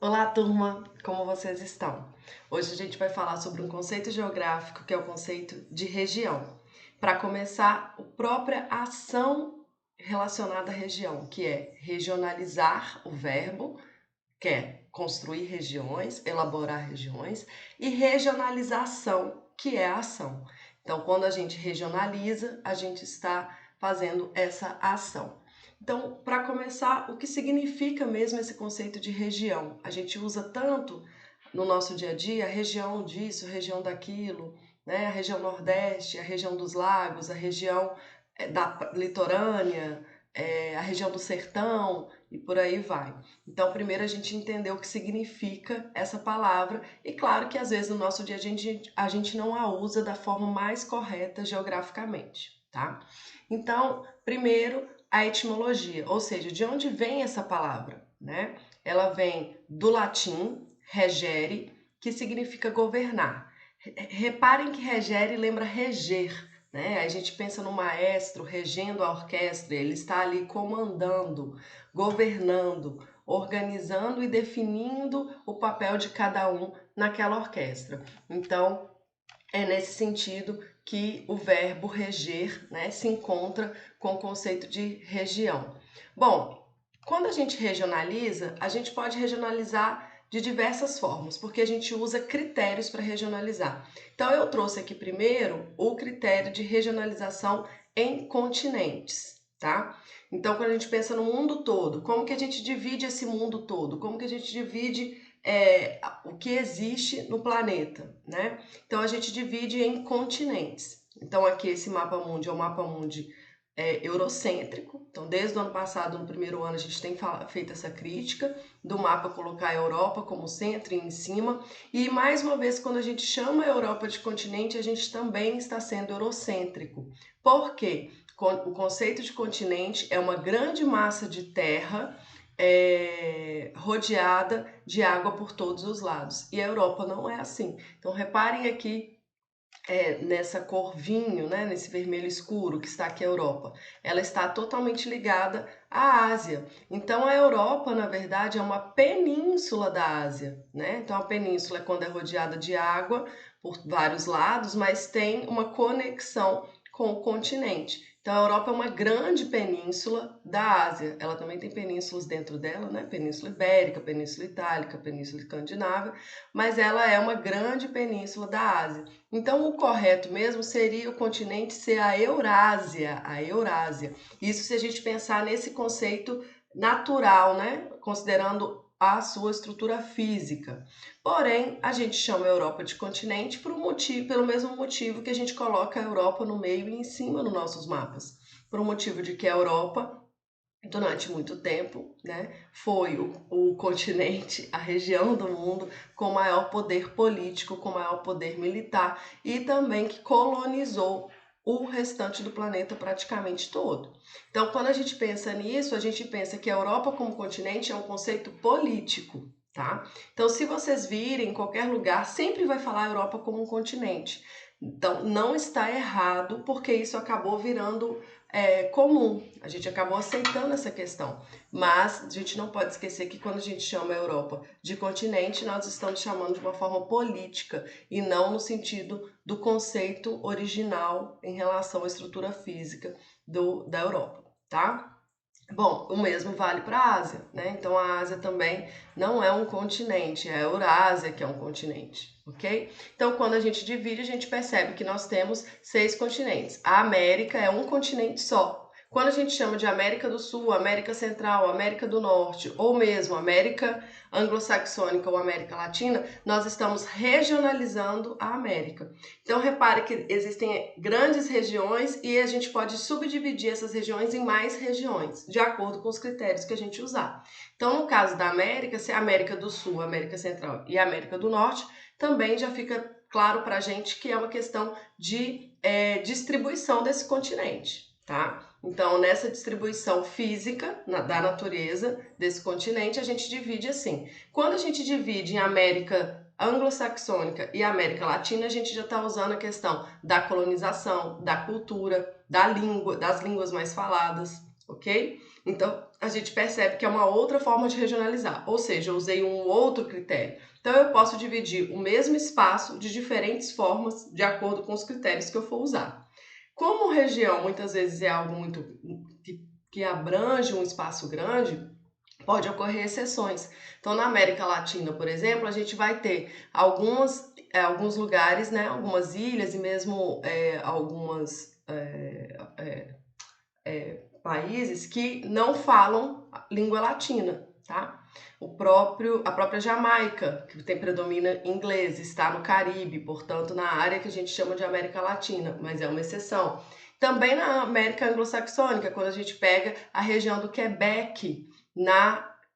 Olá, turma! Como vocês estão? Hoje a gente vai falar sobre um conceito geográfico que é o conceito de região. Para começar, a própria ação relacionada à região, que é regionalizar o verbo, que é construir regiões, elaborar regiões, e regionalização, que é a ação. Então, quando a gente regionaliza, a gente está fazendo essa ação. Então, para começar, o que significa mesmo esse conceito de região? A gente usa tanto no nosso dia a dia, a região disso, a região daquilo, né? A região Nordeste, a região dos lagos, a região da litorânea, a região do sertão e por aí vai. Então, primeiro a gente entender o que significa essa palavra e claro que às vezes no nosso dia a gente não a usa da forma mais correta geograficamente, tá? Então, primeiro a etimologia, ou seja, de onde vem essa palavra, né? Ela vem do latim regere, que significa governar. Reparem que regere lembra reger, né? A gente pensa no maestro regendo a orquestra, ele está ali comandando, governando, organizando e definindo o papel de cada um naquela orquestra. Então, é nesse sentido que o verbo reger, né, se encontra com o conceito de região. Bom, quando a gente regionaliza, a gente pode regionalizar de diversas formas, porque a gente usa critérios para regionalizar. Então eu trouxe aqui primeiro o critério de regionalização em continentes, tá? Então quando a gente pensa no mundo todo, como que a gente divide esse mundo todo? Como que a gente divide o que existe no planeta, né? Então a gente divide em continentes. Então aqui esse mapa mundi é um mapa mundi eurocêntrico. Então desde o ano passado, no primeiro ano, a gente tem feito essa crítica do mapa colocar a Europa como centro e em cima. E mais uma vez, quando a gente chama a Europa de continente, a gente também está sendo eurocêntrico. Por quê? O conceito de continente é uma grande massa de terra rodeada de água por todos os lados. E a Europa não é assim. Então reparem aqui nessa cor vinho, né, nesse vermelho escuro que está aqui a Europa. Ela está totalmente ligada à Ásia. Então a Europa, na verdade, é uma península da Ásia, né? Então a península é quando é rodeada de água por vários lados, mas tem uma conexão com o continente. Então a Europa é uma grande península da Ásia. Ela também tem penínsulas dentro dela, né? Península Ibérica, Península Itálica, Península Escandinava, mas ela é uma grande península da Ásia. Então, o correto mesmo seria o continente ser a Eurásia, a Eurásia. Isso se a gente pensar nesse conceito natural, né? Considerando a sua estrutura física. Porém, a gente chama a Europa de continente pelo mesmo motivo que a gente coloca a Europa no meio e em cima nos nossos mapas. Por um motivo de que a Europa durante muito tempo, né, foi o continente, a região do mundo com maior poder político, com maior poder militar e também que colonizou o restante do planeta praticamente todo. Então, quando a gente pensa nisso, a gente pensa que a Europa como continente é um conceito político, tá? Então, se vocês virem em qualquer lugar, sempre vai falar a Europa como um continente. Então, não está errado, porque isso acabou virando comum. A gente acabou aceitando essa questão. Mas a gente não pode esquecer que quando a gente chama a Europa de continente, nós estamos chamando de uma forma política e não no sentido do conceito original em relação à estrutura física da Europa, tá? Bom, o mesmo vale para a Ásia, né? Então a Ásia também não é um continente, é a Eurásia que é um continente, ok? Então quando a gente divide, a gente percebe que nós temos 6 continentes. A América é um continente só. Quando a gente chama de América do Sul, América Central, América do Norte, ou mesmo América Anglo-Saxônica ou América Latina, nós estamos regionalizando a América. Então repare que existem grandes regiões e a gente pode subdividir essas regiões em mais regiões, de acordo com os critérios que a gente usar. Então, no caso da América, se é América do Sul, América Central e América do Norte, também já fica claro para a gente que é uma questão de distribuição desse continente, tá? Então, nessa distribuição física da natureza desse continente, a gente divide assim. Quando a gente divide em América anglo-saxônica e América Latina, a gente já está usando a questão da colonização, da cultura, da língua, das línguas mais faladas, ok? Então, a gente percebe que é uma outra forma de regionalizar, ou seja, eu usei um outro critério. Então, eu posso dividir o mesmo espaço de diferentes formas, de acordo com os critérios que eu for usar. Como região muitas vezes é algo muito que abrange um espaço grande, pode ocorrer exceções. Então, na América Latina, por exemplo, a gente vai ter alguns lugares, né, algumas ilhas e mesmo algumas países que não falam língua latina, tá? A própria Jamaica, que tem predomina inglês, está no Caribe, portanto, na área que a gente chama de América Latina, mas é uma exceção. Também na América Anglo-Saxônica, quando a gente pega a região do Quebec,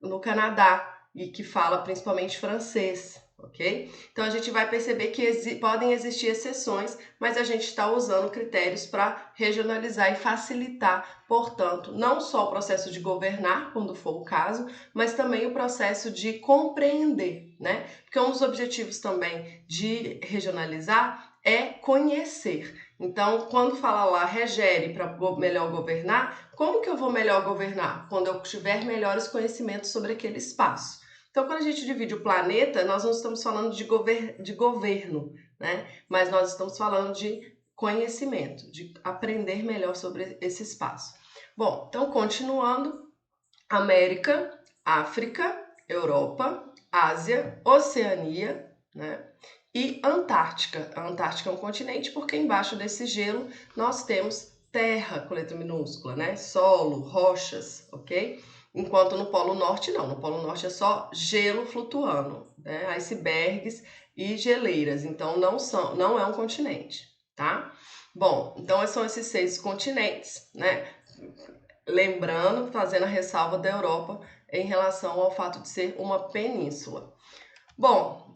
no Canadá, e que fala principalmente francês, ok? Então a gente vai perceber que podem existir exceções, mas a gente está usando critérios para regionalizar e facilitar, portanto, não só o processo de governar, quando for o caso, mas também o processo de compreender, né? Porque um dos objetivos também de regionalizar é conhecer. Então, quando fala lá regere para melhor governar, como que eu vou melhor governar? Quando eu tiver melhores conhecimentos sobre aquele espaço. Então, quando a gente divide o planeta, nós não estamos falando de governo, né? Mas nós estamos falando de conhecimento, de aprender melhor sobre esse espaço. Bom, então continuando, América, África, Europa, Ásia, Oceania, né? E Antártica. A Antártica é um continente porque embaixo desse gelo nós temos terra com letra minúscula, né? Solo, rochas, ok? Enquanto no Polo Norte não. No Polo Norte é só gelo flutuando, né? Icebergs e geleiras. Então não é um continente, tá? Bom, então são esses 6 continentes, né? Lembrando, fazendo a ressalva da Europa em relação ao fato de ser uma península. Bom,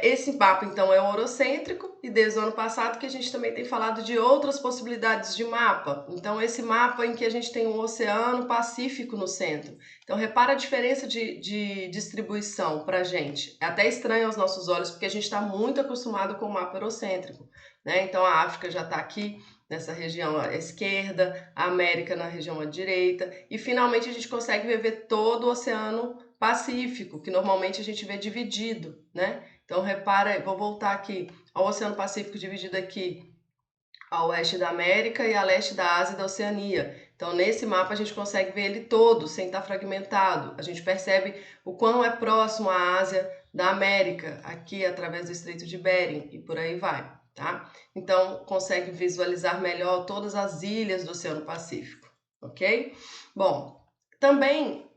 esse mapa então é orocêntrico e desde o ano passado que a gente também tem falado de outras possibilidades de mapa. Então esse mapa em que a gente tem um Oceano Pacífico no centro. Então repara a diferença de distribuição para a gente. É até estranho aos nossos olhos porque a gente está muito acostumado com o mapa eurocêntrico, né? Então a África já está aqui nessa região à esquerda, a América na região à direita e finalmente a gente consegue ver todo o Oceano Pacífico, que normalmente a gente vê dividido, né? Então repara, vou voltar aqui ao Oceano Pacífico dividido aqui a oeste da América e a leste da Ásia e da Oceania. Então nesse mapa a gente consegue ver ele todo, sem estar fragmentado. A gente percebe o quão é próximo à Ásia da América, aqui através do Estreito de Bering e por aí vai, tá? Então consegue visualizar melhor todas as ilhas do Oceano Pacífico, ok? Bom, também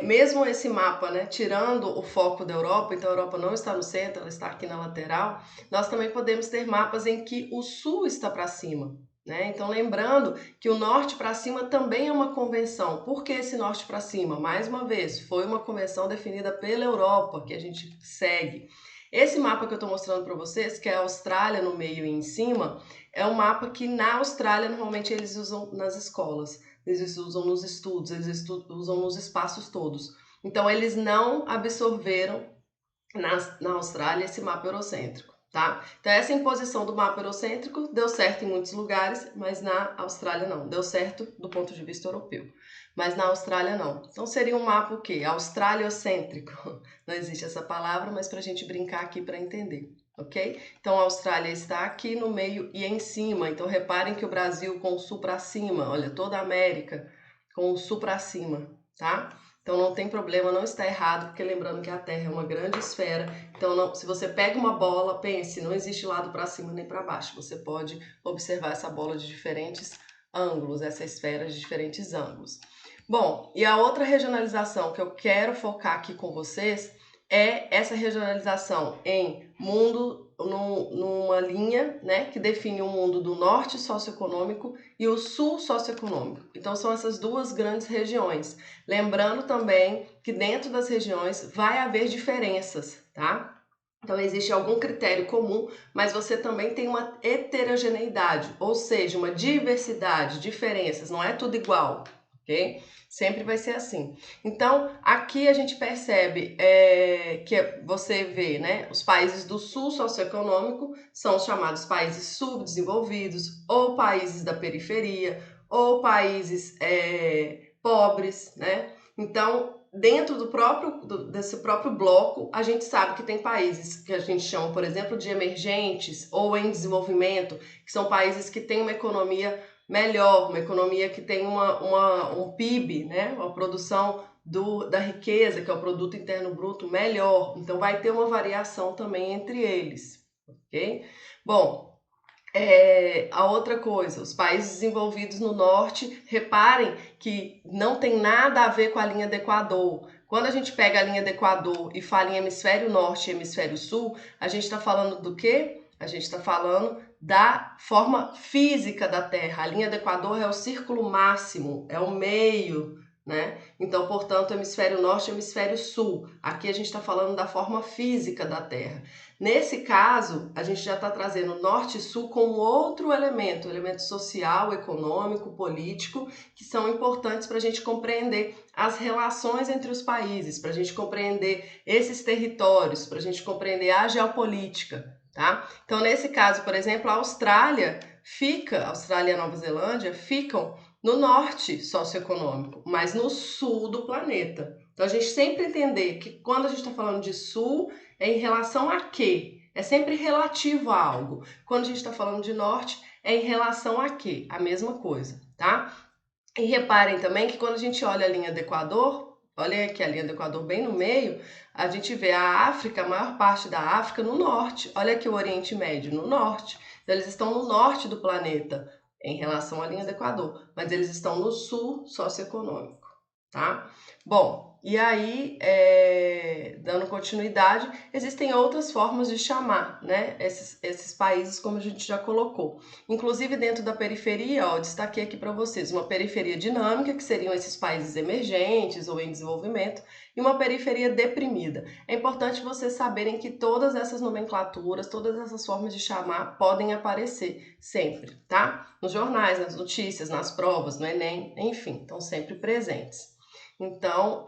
mesmo esse mapa, né, tirando o foco da Europa, então a Europa não está no centro, ela está aqui na lateral, nós também podemos ter mapas em que o sul está para cima, né? Então lembrando que o norte para cima também é uma convenção. Por que esse norte para cima? Mais uma vez, foi uma convenção definida pela Europa que a gente segue. Esse mapa que eu estou mostrando para vocês, que é a Austrália no meio e em cima, é um mapa que na Austrália normalmente eles usam nas escolas. Eles usam nos estudos, usam nos espaços todos. Então, eles não absorveram na Austrália esse mapa eurocêntrico, tá? Então, essa imposição do mapa eurocêntrico deu certo em muitos lugares, mas na Austrália não. Deu certo do ponto de vista europeu, mas na Austrália não. Então, seria um mapa o quê? Australiocêntrico. Não existe essa palavra, mas para a gente brincar aqui para entender. Ok? Então a Austrália está aqui no meio e em cima. Então reparem que o Brasil com o sul para cima, olha, toda a América com o sul para cima, tá? Então não tem problema, não está errado, porque lembrando que a Terra é uma grande esfera. Então não, se você pega uma bola, pense, não existe lado para cima nem para baixo. Você pode observar essa bola de diferentes ângulos, essa esfera de diferentes ângulos. Bom, e a outra regionalização que eu quero focar aqui com vocês é essa regionalização em mundo, numa linha, né, que define o mundo do norte socioeconômico e o sul socioeconômico. Então são essas duas grandes regiões. Lembrando também que dentro das regiões vai haver diferenças, tá? Então existe algum critério comum, mas você também tem uma heterogeneidade, ou seja, uma diversidade, diferenças, não é tudo igual, ok? Sempre vai ser assim. Então, aqui a gente percebe que você vê, né, os países do sul socioeconômico são os chamados países subdesenvolvidos, ou países da periferia, ou países pobres, né? Então, dentro desse próprio bloco, a gente sabe que tem países que a gente chama, por exemplo, de emergentes ou em desenvolvimento, que são países que têm uma economia melhor, uma economia que tem um PIB, né? Uma produção da riqueza, que é o Produto Interno Bruto, melhor. Então, vai ter uma variação também entre eles, ok? Bom, a outra coisa, os países desenvolvidos no norte, reparem que não tem nada a ver com a linha do Equador. Quando a gente pega a linha do Equador e fala em hemisfério norte e hemisfério sul, a gente está falando do quê? A gente está falando da forma física da Terra. A linha do Equador é o círculo máximo, é o meio, né? Então, portanto, hemisfério norte e hemisfério sul. Aqui a gente está falando da forma física da Terra. Nesse caso, a gente já está trazendo norte e sul com outro elemento, elemento social, econômico, político, que são importantes para a gente compreender as relações entre os países, para a gente compreender esses territórios, para a gente compreender a geopolítica, tá? Então, nesse caso, por exemplo, a Austrália e a Nova Zelândia ficam no norte socioeconômico, mas no sul do planeta. Então, a gente sempre entender que quando a gente está falando de sul, é em relação a quê? É sempre relativo a algo. Quando a gente está falando de norte, é em relação a quê? A mesma coisa, tá? E reparem também que quando a gente olha a linha do Equador, olha aqui a linha do Equador bem no meio, a gente vê a África, a maior parte da África no norte. Olha aqui o Oriente Médio no norte. Então, eles estão no norte do planeta em relação à linha do Equador, mas eles estão no sul socioeconômico, tá? Bom, e aí, dando continuidade, existem outras formas de chamar, né, esses países, como a gente já colocou. Inclusive, dentro da periferia, ó, eu destaquei aqui para vocês uma periferia dinâmica, que seriam esses países emergentes ou em desenvolvimento, e uma periferia deprimida. É importante vocês saberem que todas essas nomenclaturas, todas essas formas de chamar podem aparecer sempre, tá? Nos jornais, nas notícias, nas provas, no Enem, enfim, estão sempre presentes. Então,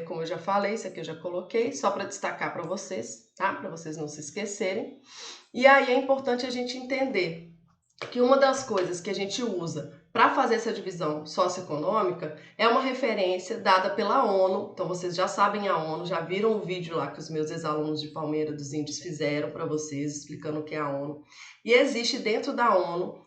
como eu já falei, isso aqui eu já coloquei, só para destacar para vocês, tá? Para vocês não se esquecerem. E aí é importante a gente entender que uma das coisas que a gente usa para fazer essa divisão socioeconômica é uma referência dada pela ONU. Então, vocês já sabem a ONU, já viram o vídeo lá que os meus ex-alunos de Palmeira dos Índios fizeram para vocês, explicando o que é a ONU. E existe dentro da ONU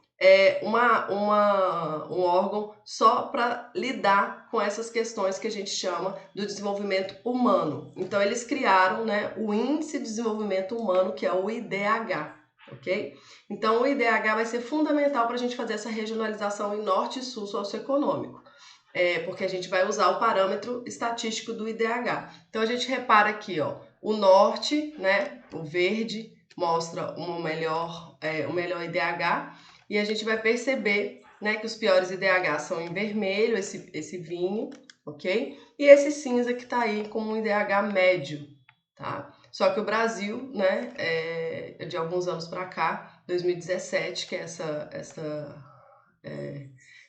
um órgão só para lidar com essas questões que a gente chama do desenvolvimento humano. Então, eles criaram, né, o Índice de Desenvolvimento Humano, que é o IDH, ok? Então, o IDH vai ser fundamental para a gente fazer essa regionalização em norte e sul socioeconômico, porque a gente vai usar o parâmetro estatístico do IDH. Então, a gente repara aqui, ó, o norte, né, o verde, mostra o melhor IDH, e a gente vai perceber, né, que os piores IDH são em vermelho, esse vinho, ok? E esse cinza que está aí como um IDH médio, tá? Só que o Brasil, né, de alguns anos para cá, 2017, que é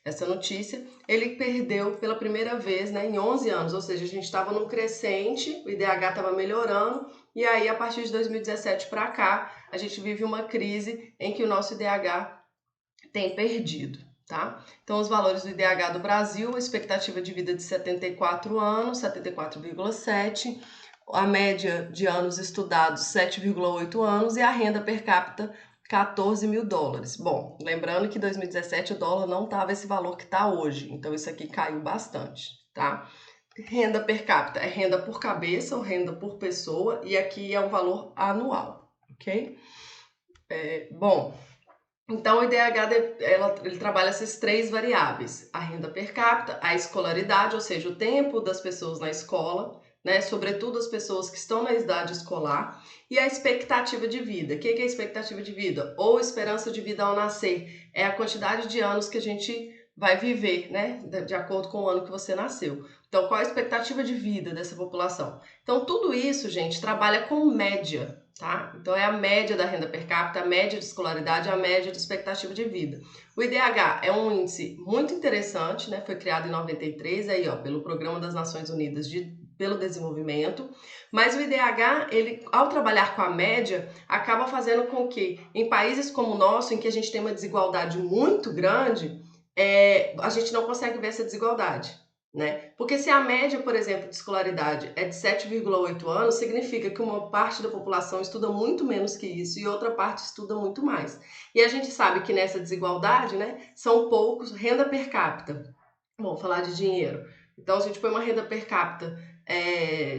essa notícia, ele perdeu pela primeira vez, né, em 11 anos, ou seja, a gente estava num crescente, o IDH estava melhorando, e aí a partir de 2017 para cá, a gente vive uma crise em que o nosso IDH tem perdido, tá? Então, os valores do IDH do Brasil, a expectativa de vida de 74 anos, 74,7, a média de anos estudados, 7,8 anos, e a renda per capita, 14 mil dólares. Bom, lembrando que em 2017 o dólar não estava esse valor que está hoje, então isso aqui caiu bastante, tá? Renda per capita é renda por cabeça ou renda por pessoa, e aqui é um valor anual, ok? Bom, então o IDH ele trabalha essas três variáveis: a renda per capita, a escolaridade, ou seja, o tempo das pessoas na escola, né, sobretudo as pessoas que estão na idade escolar, e a expectativa de vida. O que é a expectativa de vida? Ou esperança de vida ao nascer. É a quantidade de anos que a gente vai viver, né, de acordo com o ano que você nasceu. Então, qual a expectativa de vida dessa população? Então, tudo isso, gente, trabalha com média, tá? Então, é a média da renda per capita, a média de escolaridade, a média de expectativa de vida. O IDH é um índice muito interessante, né? Foi criado em 93, aí, ó, pelo Programa das Nações Unidas pelo Desenvolvimento, mas o IDH, ele, ao trabalhar com a média, acaba fazendo com que, em países como o nosso, em que a gente tem uma desigualdade muito grande, a gente não consegue ver essa desigualdade. né? Porque se a média, por exemplo, de escolaridade é de 7,8 anos, significa que uma parte da população estuda muito menos que isso e outra parte estuda muito mais. E a gente sabe que nessa desigualdade, né, são poucos, renda per capita. Vamos falar de dinheiro. Então, a gente põe uma renda per capita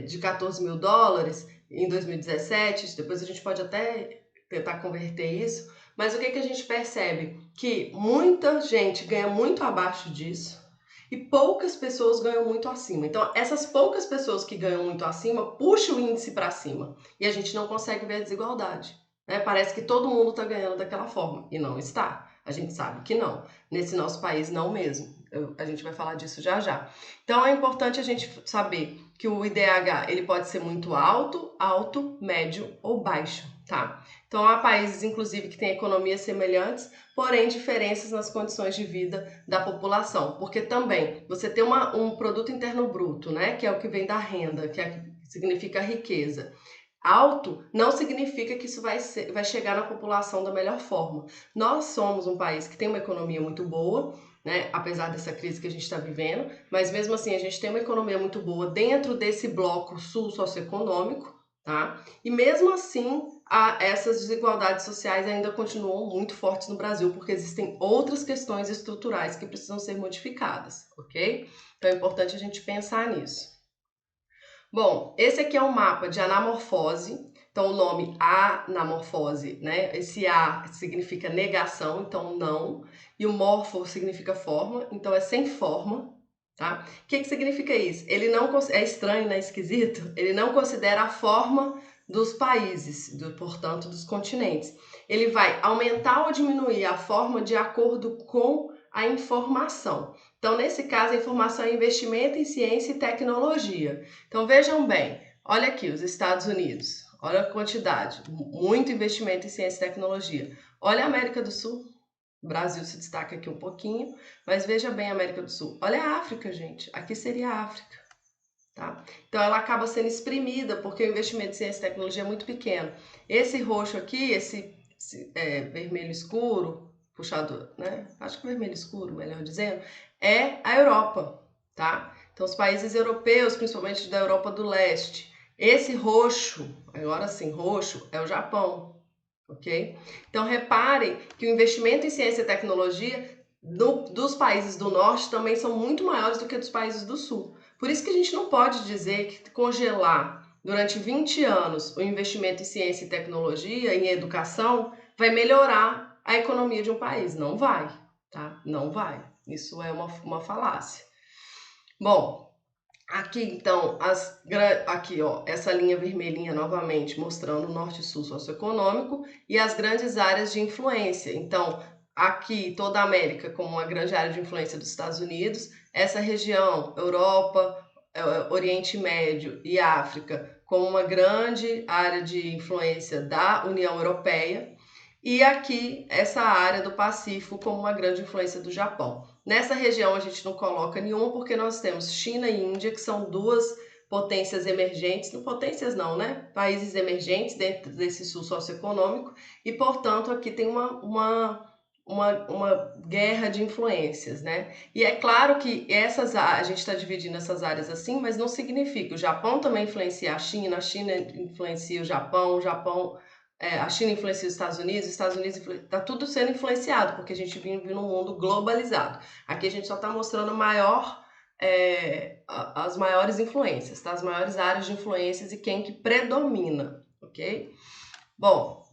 de 14 mil dólares em 2017, depois a gente pode até tentar converter isso, mas o que a gente percebe? Que muita gente ganha muito abaixo disso, e poucas pessoas ganham muito acima. Então, essas poucas pessoas que ganham muito acima puxam o índice para cima e a gente não consegue ver a desigualdade. Né? Parece que todo mundo está ganhando daquela forma e não está. A gente sabe que não. Nesse nosso país, não mesmo. A gente vai falar disso já já. Então, é importante a gente saber que o IDH ele pode ser muito alto, alto, médio ou baixo, tá? Então, há países, inclusive, que têm economias semelhantes, porém diferenças nas condições de vida da população, porque também você tem um produto interno bruto, né, que é o que vem da renda, que significa riqueza. Alto não significa que isso vai chegar na população da melhor forma. Nós somos um país que tem uma economia muito boa, né, apesar dessa crise que a gente está vivendo, mas mesmo assim a gente tem uma economia muito boa dentro desse bloco sul socioeconômico, tá? E mesmo assim essas desigualdades sociais ainda continuam muito fortes no Brasil, porque existem outras questões estruturais que precisam ser modificadas, ok? Então é importante a gente pensar nisso. Bom, esse aqui é um mapa de anamorfose, então o nome anamorfose, né? Esse A significa negação, então não, e o morfo significa forma, então é sem forma, tá? O que significa isso? Ele não é estranho, né? Esquisito. Ele não considera a forma dos países, portanto, dos continentes. Ele vai aumentar ou diminuir a forma de acordo com a informação. Então, nesse caso, a informação é investimento em ciência e tecnologia. Então, vejam bem, olha aqui os Estados Unidos, olha a quantidade, muito investimento em ciência e tecnologia. Olha a América do Sul, o Brasil se destaca aqui um pouquinho, mas veja bem a América do Sul. Olha a África, gente, aqui seria a África. Tá? Então ela acaba sendo exprimida porque o investimento em ciência e tecnologia é muito pequeno. Esse roxo aqui, esse vermelho escuro, puxado, né? Acho que vermelho escuro, melhor dizendo, é a Europa, tá? Então os países europeus, principalmente da Europa do Leste. Esse roxo, agora sim, roxo, é o Japão, ok? Então reparem que o investimento em ciência e tecnologia dos países do Norte também são muito maiores do que dos países do Sul. Por isso que a gente não pode dizer que congelar durante 20 anos o investimento em ciência e tecnologia, em educação, vai melhorar a economia de um país. Não vai, tá? Não vai. Isso é uma falácia. Bom, aqui então, aqui ó, essa linha vermelhinha novamente mostrando o norte e sul socioeconômico e as grandes áreas de influência. Então, aqui toda a América como uma grande área de influência dos Estados Unidos, essa região, Europa, Oriente Médio e África, como uma grande área de influência da União Europeia, e aqui essa área do Pacífico como uma grande influência do Japão. Nessa região a gente não coloca nenhuma porque nós temos China e Índia, que são duas potências emergentes, não potências não, né? Países emergentes dentro desse sul socioeconômico, e portanto aqui tem uma guerra de influências, né? E é claro que a gente está dividindo essas áreas assim, mas não significa. O Japão também influencia a China influencia o Japão a China influencia os Estados Unidos está tudo sendo influenciado, porque a gente vive num mundo globalizado. Aqui a gente só está mostrando as maiores influências, tá? As maiores áreas de influências e quem que predomina, ok? Bom,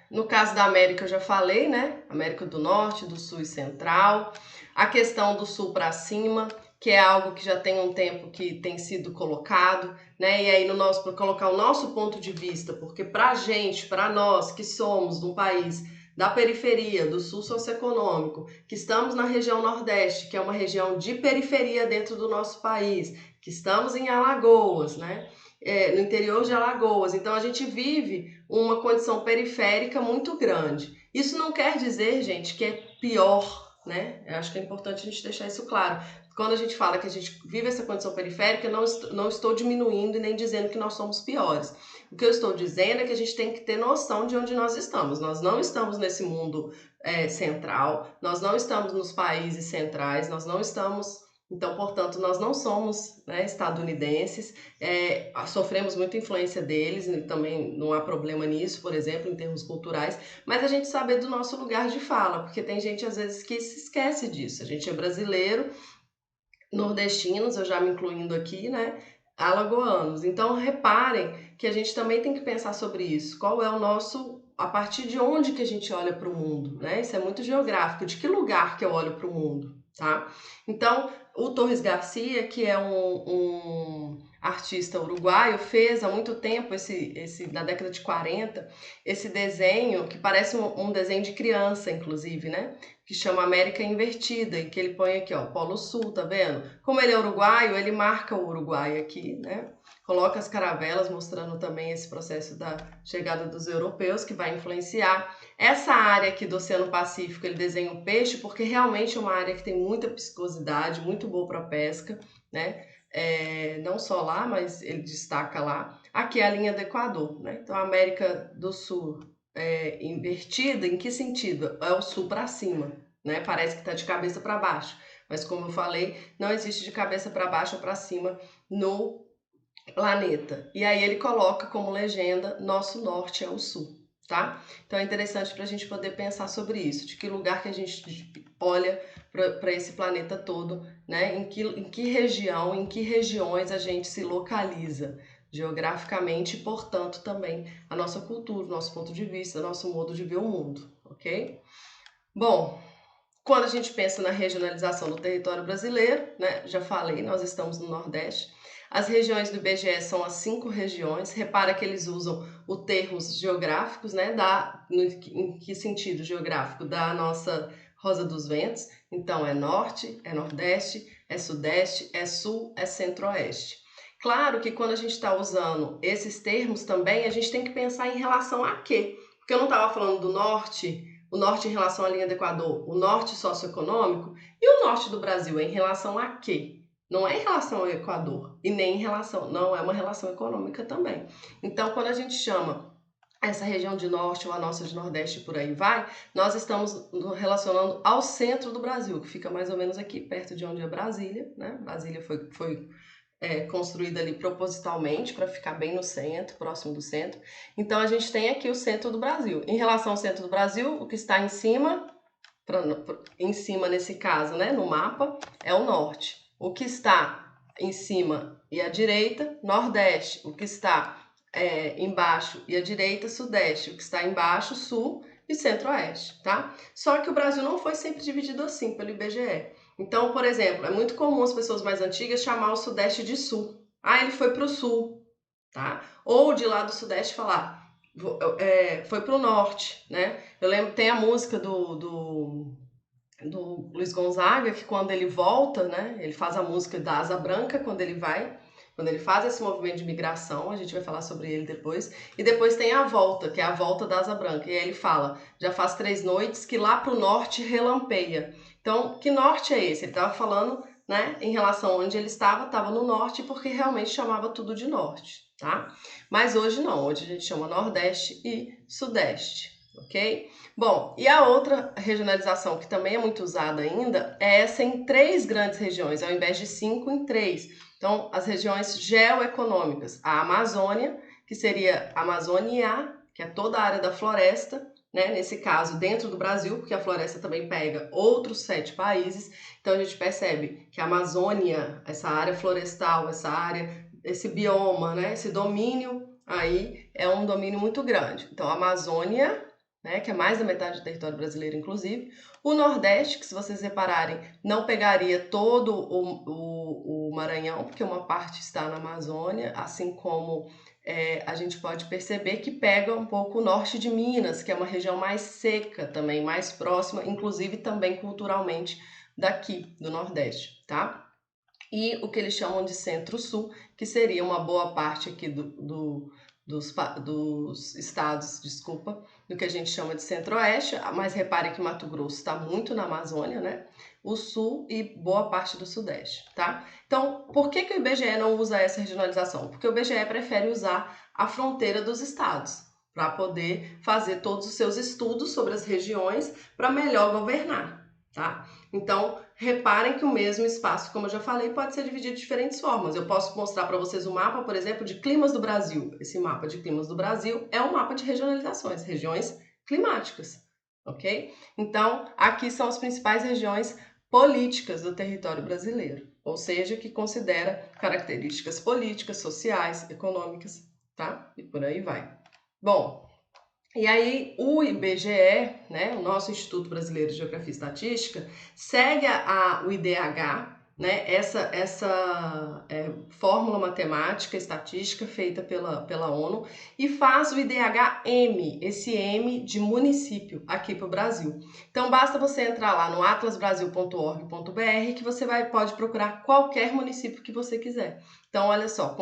no caso da América eu já falei, né? América do Norte, do Sul e Central. A questão do Sul para cima, que é algo que já tem um tempo que tem sido colocado, né? E aí para colocar o nosso ponto de vista, porque para nós que somos de um país da periferia, do sul socioeconômico, que estamos na região Nordeste, que é uma região de periferia dentro do nosso país, que estamos em Alagoas, né? No interior de Alagoas. Então a gente vive uma condição periférica muito grande. Isso não quer dizer, gente, que é pior, né? Eu acho que é importante a gente deixar isso claro. Quando a gente fala que a gente vive essa condição periférica, não estou diminuindo e nem dizendo que nós somos piores. O que eu estou dizendo é que a gente tem que ter noção de onde nós estamos. Nós não estamos nesse mundo central, nós não estamos nos países centrais, nós não estamos Então, portanto, nós não somos, né, estadunidenses, sofremos muita influência deles, e também não há problema nisso, por exemplo, em termos culturais, mas a gente saber do nosso lugar de fala, porque tem gente às vezes que se esquece disso. A gente é brasileiro, nordestinos, eu já me incluindo aqui, né? Alagoanos. Então, reparem que a gente também tem que pensar sobre isso. Qual é o nosso, a partir de onde que a gente olha para o mundo, né? Isso é muito geográfico. De que lugar que eu olho para o mundo, tá? Então, o Torres Garcia, que é um artista uruguaio, fez há muito tempo, na década de 40, esse desenho que parece um desenho de criança, inclusive, né? Que chama América Invertida, e que ele põe aqui, ó, Polo Sul, tá vendo? Como ele é uruguaio, ele marca o Uruguai aqui, né? Coloca as caravelas, mostrando também esse processo da chegada dos europeus, que vai influenciar. Essa área aqui do Oceano Pacífico, ele desenha o peixe, porque realmente é uma área que tem muita piscosidade, muito boa para pesca, né? Não só lá, mas ele destaca lá. Aqui é a linha do Equador, né? Então, a América do Sul invertida, em que sentido? É o sul para cima, né? Parece que está de cabeça para baixo, mas como eu falei, não existe de cabeça para baixo ou para cima no planeta. E aí ele coloca como legenda: nosso norte é o sul, tá? Então é interessante para a gente poder pensar sobre isso, de que lugar que a gente olha para esse planeta todo, né? Em que região, em que regiões a gente se localiza geograficamente e, portanto, também a nossa cultura, nosso ponto de vista, nosso modo de ver o mundo, ok? Bom, quando a gente pensa na regionalização do território brasileiro, né, já falei, nós estamos no Nordeste. As regiões do IBGE são as 5 regiões. Repara que eles usam os termos geográficos, né, em que sentido geográfico? Da nossa Rosa dos Ventos. Então, é Norte, é Nordeste, é Sudeste, é Sul, é Centro-Oeste. Claro que quando a gente está usando esses termos também, a gente tem que pensar em relação a quê? Porque eu não estava falando do Norte, o norte em relação à linha do Equador, o norte socioeconômico, e o norte do Brasil é em relação a quê? Não é em relação ao Equador, e nem em relação, não é uma relação econômica também. Então, quando a gente chama essa região de norte ou a nossa de nordeste por aí vai, nós estamos relacionando ao centro do Brasil, que fica mais ou menos aqui perto de onde é Brasília, né? Brasília foi construída ali propositalmente para ficar bem no centro, próximo do centro. Então a gente tem aqui o centro do Brasil. Em relação ao centro do Brasil, o que está em cima nesse caso, né, no mapa, é o norte. O que está em cima e à direita, nordeste. O que está embaixo e à direita, sudeste. O que está embaixo, sul e centro-oeste, tá? Só que o Brasil não foi sempre dividido assim pelo IBGE. Então, por exemplo, é muito comum as pessoas mais antigas chamar o Sudeste de Sul. Ah, ele foi para o Sul, tá? Ou de lá do Sudeste falar, foi para o Norte, né? Eu lembro, tem a música do Luiz Gonzaga, que quando ele volta, né? Ele faz a música da Asa Branca quando ele faz esse movimento de migração, a gente vai falar sobre ele depois. E depois tem a volta, que é a volta da Asa Branca. E aí ele fala, já faz 3 noites que lá para o norte relampeia. Então, que norte é esse? Ele estava falando, né, em relação a onde ele estava no norte, porque realmente chamava tudo de norte, tá? Mas hoje não, hoje a gente chama Nordeste e Sudeste, ok? Bom, e a outra regionalização que também é muito usada ainda é essa em 3 grandes regiões, ao invés de 5 em 3. Então, as regiões geoeconômicas, a Amazônia, que seria a Amazônia, que é toda a área da floresta, né? Nesse caso, dentro do Brasil, porque a floresta também pega outros 7 países. Então, a gente percebe que a Amazônia, essa área florestal, essa área, esse bioma, né? Esse domínio aí é um domínio muito grande. Então, a Amazônia, né, que é mais da metade do território brasileiro, inclusive. O Nordeste, que se vocês repararem, não pegaria todo o Maranhão, porque uma parte está na Amazônia, assim como a gente pode perceber que pega um pouco o norte de Minas, que é uma região mais seca também, mais próxima, inclusive também culturalmente daqui, do Nordeste, tá? E o que eles chamam de Centro-Sul, que seria uma boa parte aqui dos estados, desculpa, do que a gente chama de Centro-Oeste, mas repare que Mato Grosso está muito na Amazônia, né? O Sul e boa parte do Sudeste, tá? Então, por que o IBGE não usa essa regionalização? Porque o IBGE prefere usar a fronteira dos estados para poder fazer todos os seus estudos sobre as regiões para melhor governar, tá? Então, Reparem que o mesmo espaço, como eu já falei, pode ser dividido de diferentes formas. Eu posso mostrar para vocês um mapa, por exemplo, de climas do Brasil. Esse mapa de climas do Brasil é um mapa de regionalizações, regiões climáticas, ok? Então, aqui são as principais regiões políticas do território brasileiro, ou seja, que considera características políticas, sociais, econômicas, tá? E por aí vai. Bom, e aí o IBGE, né, o nosso Instituto Brasileiro de Geografia e Estatística, segue o IDH, né, essa fórmula matemática estatística feita pela ONU, e faz o IDH-M, esse M de município aqui para o Brasil. Então basta você entrar lá no atlasbrasil.org.br que você pode procurar qualquer município que você quiser. Então olha só,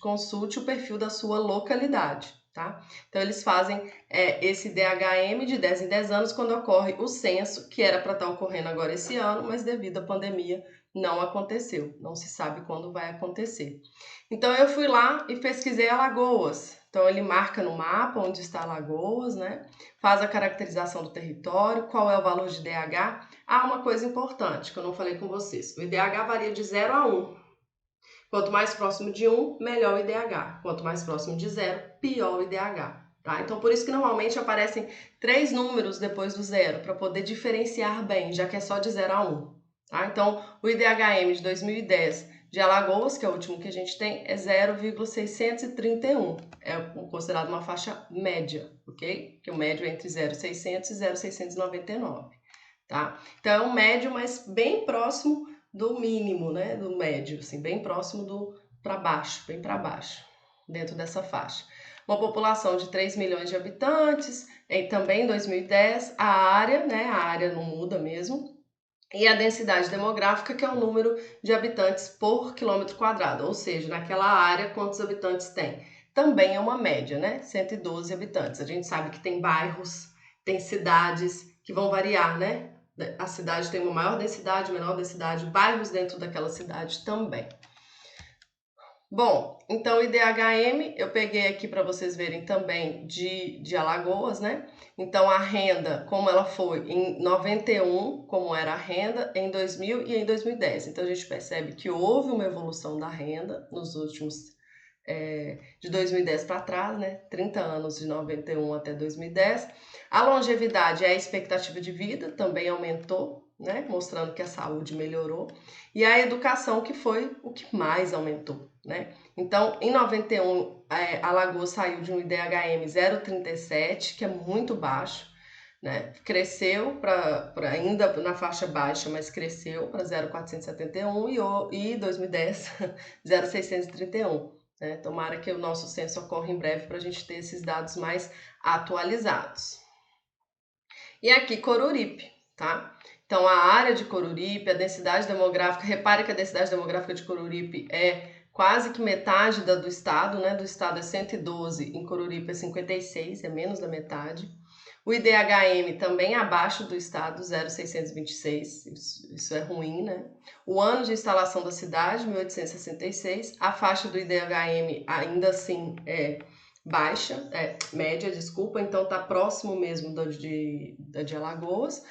consulte o perfil da sua localidade. Tá? Então eles fazem esse DHM de 10 em 10 anos quando ocorre o censo, que era para estar ocorrendo agora esse ano, mas devido à pandemia não aconteceu, não se sabe quando vai acontecer. Então eu fui lá e pesquisei Alagoas. Então ele marca no mapa onde está Alagoas, né? Faz a caracterização do território, qual é o valor de DH. Ah, uma coisa importante que eu não falei com vocês, o IDH varia de 0 a 1. Quanto mais próximo de 1, melhor o IDH. Quanto mais próximo de 0, pior o IDH. Tá? Então, por isso que normalmente aparecem 3 números depois do 0, para poder diferenciar bem, já que é só de 0 a 1. Tá? Então, o IDHM de 2010 de Alagoas, que é o último que a gente tem, é 0,631. É considerado uma faixa média, ok? Que o médio é entre 0,600 e 0,699. Tá? Então, é um médio, mas bem próximo do mínimo, né, do médio, assim, bem próximo do para baixo, bem para baixo, dentro dessa faixa. Uma população de 3 milhões de habitantes, também em 2010, a área não muda mesmo, e a densidade demográfica, que é o número de habitantes por quilômetro quadrado, ou seja, naquela área, quantos habitantes tem. Também é uma média, né, 112 habitantes. A gente sabe que tem bairros, tem cidades que vão variar, né, a cidade tem uma maior densidade, menor densidade, bairros dentro daquela cidade também. Bom, então o IDHM eu peguei aqui para vocês verem também de Alagoas, né? Então a renda, como ela foi em 91, como era a renda, em 2000 e em 2010. Então a gente percebe que houve uma evolução da renda nos últimos, de 2010 para trás, né? 30 anos de 91 até 2010. A longevidade é a expectativa de vida, também aumentou, né? Mostrando que a saúde melhorou. E a educação, que foi o que mais aumentou, né? Então, em 91, Alagoas saiu de um IDHM 0,37, que é muito baixo, né? Cresceu para ainda na faixa baixa, mas cresceu para 0,471 e 2010 0,631. Né? Tomara que o nosso censo ocorra em breve para a gente ter esses dados mais atualizados. E aqui Coruripe, tá? Então a área de Coruripe, a densidade demográfica, repare que a densidade demográfica de Coruripe é quase que metade da do estado, né? Do estado é 112, em Coruripe é 56, é menos da metade. O IDHM também abaixo do estado, 0,626, isso é ruim, né? O ano de instalação da cidade, 1866, a faixa do IDHM ainda assim é baixa, média, desculpa, então tá próximo mesmo da de Alagoas,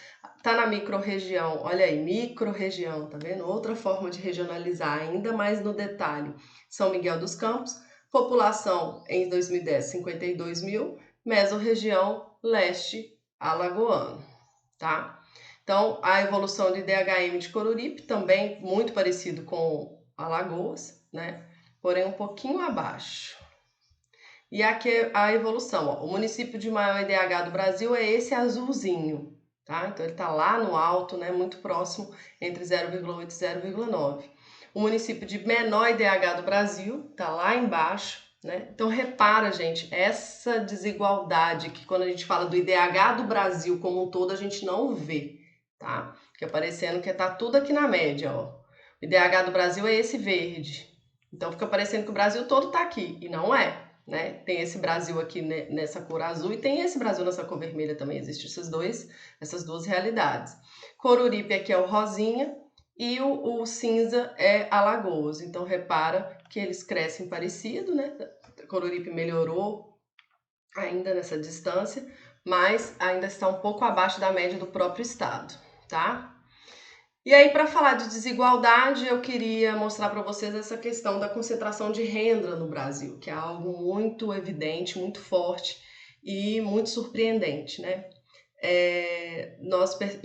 tá na microrregião, olha aí, microrregião, tá vendo? Outra forma de regionalizar, ainda mais no detalhe, São Miguel dos Campos, população em 2010, 52 mil, mesorregião leste alagoano, tá? Então, a evolução do IDHM de Coruripe, também muito parecido com Alagoas, né? Porém um pouquinho abaixo. E aqui é a evolução, ó. O município de maior IDH do Brasil é esse azulzinho, tá? Então ele está lá no alto, né, muito próximo, entre 0,8 e 0,9. O município de menor IDH do Brasil está lá embaixo, né? Então repara, gente, essa desigualdade que quando a gente fala do IDH do Brasil como um todo, a gente não vê, tá? Fica parecendo que tá tudo aqui na média, ó. O IDH do Brasil é esse verde. Então fica parecendo que o Brasil todo tá aqui, e não é. Né? Tem esse Brasil aqui nessa cor azul e tem esse Brasil nessa cor vermelha também. Existem essas duas realidades. Coruripe aqui é o rosinha e o cinza é Alagoas. Então repara que eles crescem parecido, né? Coruripe melhorou ainda nessa distância, mas ainda está um pouco abaixo da média do próprio estado, tá? E aí, para falar de desigualdade, eu queria mostrar para vocês essa questão da concentração de renda no Brasil, que é algo muito evidente, muito forte e muito surpreendente, né?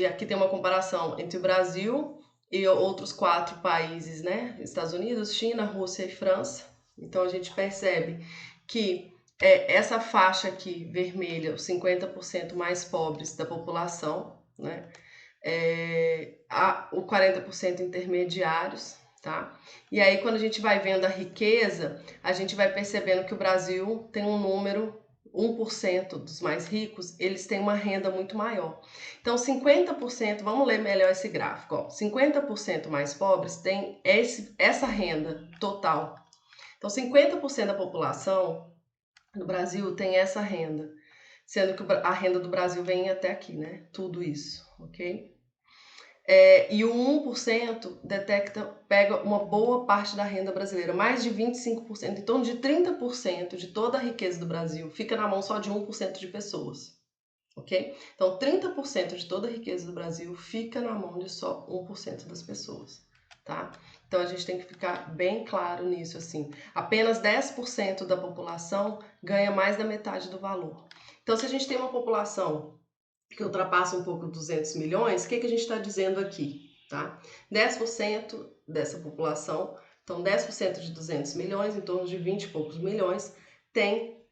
Aqui tem uma comparação entre o Brasil e outros 4 países, né? Estados Unidos, China, Rússia e França. Então a gente percebe que essa faixa aqui, vermelha, os 50% mais pobres da população, né? O 40% intermediários, tá? E aí, quando a gente vai vendo a riqueza, a gente vai percebendo que o Brasil tem um número 1% dos mais ricos, eles têm uma renda muito maior. Então, 50%, vamos ler melhor esse gráfico, ó, 50% mais pobres têm essa renda total. Então, 50% da população do Brasil tem essa renda, sendo que a renda do Brasil vem até aqui, né? Tudo isso, ok? E o 1% pega uma boa parte da renda brasileira, mais de 25%, em torno de 30% de toda a riqueza do Brasil fica na mão só de 1% de pessoas, ok? Então, 30% de toda a riqueza do Brasil fica na mão de só 1% das pessoas, tá? Então, a gente tem que ficar bem claro nisso, assim. Apenas 10% da população ganha mais da metade do valor. Então, se a gente tem uma população que ultrapassa um pouco 200 milhões, o que a gente está dizendo aqui? Tá? 10% dessa população, então 10% de 200 milhões, em torno de 20 e poucos milhões, tem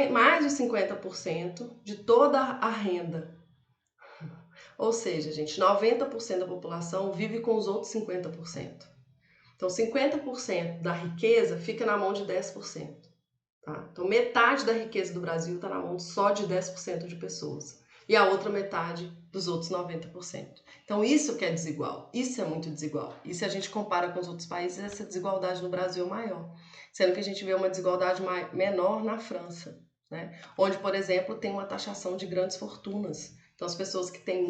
mais de 50% de toda a renda. Ou seja, gente, 90% da população vive com os outros 50%. Então, 50% da riqueza fica na mão de 10%. Tá? Então, metade da riqueza do Brasil está na mão só de 10% de pessoas. E a outra metade dos outros 90%. Então, isso que é desigual. Isso é muito desigual. E se a gente compara com os outros países, essa desigualdade no Brasil é maior. Sendo que a gente vê uma desigualdade menor na França, né? Onde, por exemplo, tem uma taxação de grandes fortunas. Então, as pessoas que têm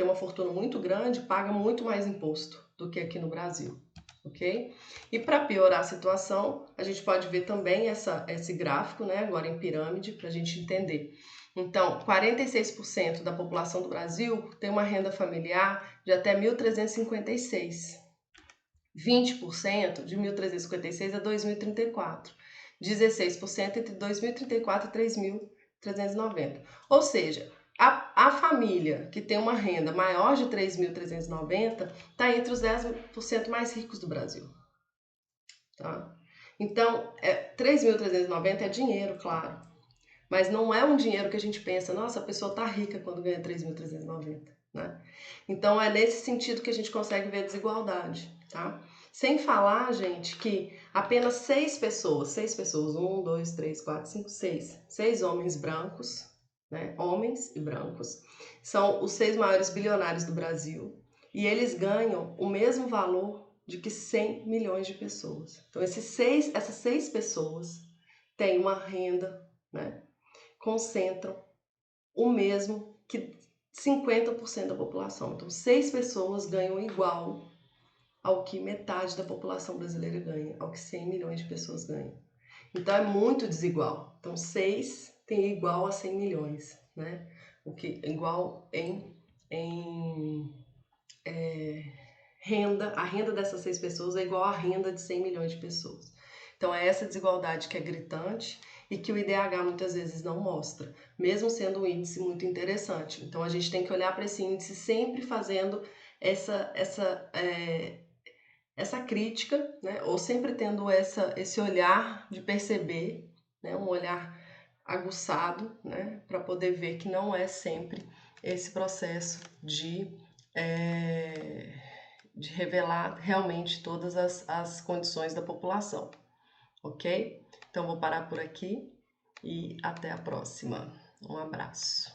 uma fortuna muito grande pagam muito mais imposto do que aqui no Brasil. Ok? E para piorar a situação, a gente pode ver também esse gráfico, né, agora em pirâmide, para a gente entender. Então, 46% da população do Brasil tem uma renda familiar de até 1.356. 20% de 1.356 a 2.034. 16% entre 2.034 e 3.390. Ou seja, a família que tem uma renda maior de 3.390 está entre os 10% mais ricos do Brasil. Tá? Então, 3.390 é dinheiro, claro. Mas não é um dinheiro que a gente pensa, nossa, a pessoa está rica quando ganha 3.390. Né? Então, é nesse sentido que a gente consegue ver a desigualdade. Tá? Sem falar, gente, que apenas 6 pessoas, 1, 2, 3, 4, 5, 6 homens brancos, né? Homens e brancos, são os 6 maiores bilionários do Brasil e eles ganham o mesmo valor de que 100 milhões de pessoas. Então, essas 6 pessoas têm uma renda, né? Concentram o mesmo que 50% da população. Então, 6 pessoas ganham igual ao que metade da população brasileira ganha, ao que 100 milhões de pessoas ganham. Então, é muito desigual. Então, 6 tem igual a 100 milhões, né? O que igual em renda, a renda dessas 6 pessoas é igual à renda de 100 milhões de pessoas. Então, é essa desigualdade que é gritante e que o IDH muitas vezes não mostra, mesmo sendo um índice muito interessante. Então, a gente tem que olhar para esse índice sempre fazendo essa crítica, né? Ou sempre tendo esse olhar de perceber, né? Um olhar aguçado, né? Para poder ver que não é sempre esse processo de revelar realmente todas as condições da população, ok? Então, vou parar por aqui e até a próxima. Um abraço.